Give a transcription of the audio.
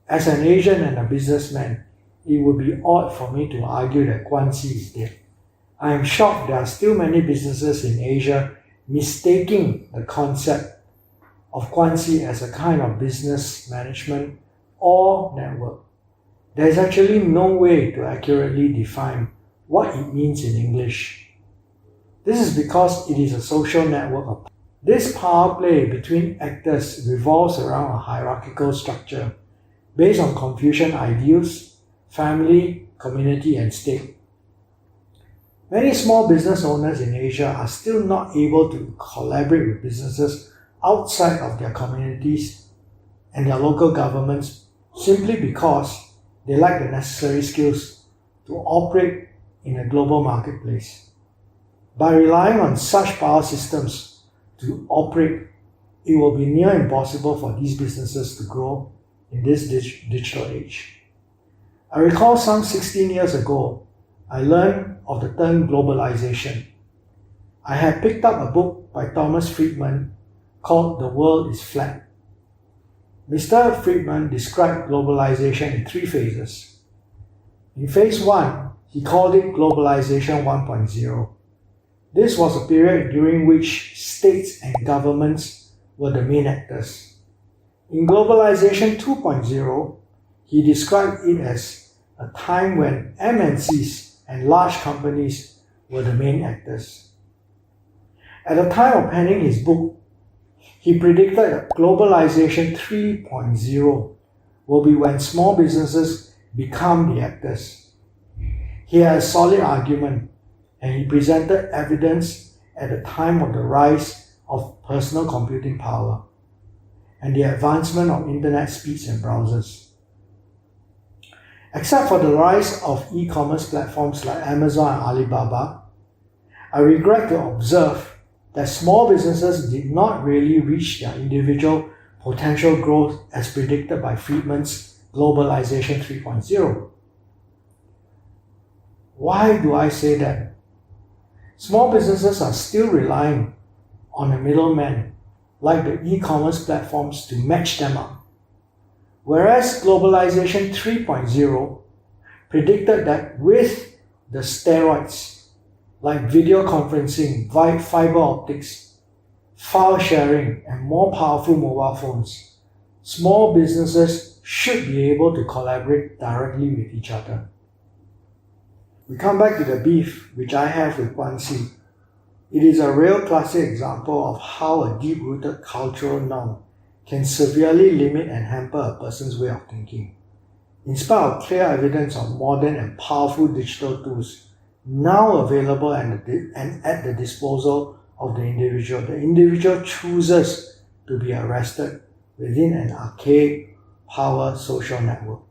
As an Asian and a businessman, it would be odd for me to argue that Guanxi is dead. I am shocked there are still many businesses in Asia mistaking the concept of Guanxi as a kind of business management or network. There is actually no way to accurately define what it means in English. This is because it is a social network. This power play between actors revolves around a hierarchical structure based on Confucian ideals, family, community, and state. Many small business owners in Asia are still not able to collaborate with businesses outside of their communities and their local governments simply because they lack the necessary skills to operate in a global marketplace. By relying on such power systems to operate, it will be near impossible for these businesses to grow in this digital age. I recall some 16 years ago, I learned of the term globalization. I had picked up a book by Thomas Friedman called The World is Flat. Mr. Friedman described globalization in 3 phases. In phase 1, he called it Globalization 1.0. This was a period during which states and governments were the main actors. In Globalization 2.0, he described it as a time when MNCs and large companies were the main actors. At the time of penning his book, he predicted that Globalization 3.0 will be when small businesses become the actors. He had a solid argument, and he presented evidence at the time of the rise of personal computing power and the advancement of internet speeds and browsers. Except for the rise of e-commerce platforms like Amazon and Alibaba, I regret to observe that small businesses did not really reach their individual potential growth as predicted by Friedman's Globalization 3.0. Why do I say that? Small businesses are still relying on a middleman like the e-commerce platforms to match them up. Whereas Globalization 3.0 predicted that with the steroids like video conferencing, fiber optics, file sharing, and more powerful mobile phones, small businesses should be able to collaborate directly with each other. We come back to the beef which I have with Guanxi. It is a real classic example of how a deep-rooted cultural norm can severely limit and hamper a person's way of thinking. In spite of clear evidence of modern and powerful digital tools now available and at the disposal of the individual chooses to be arrested within an archaic power social network.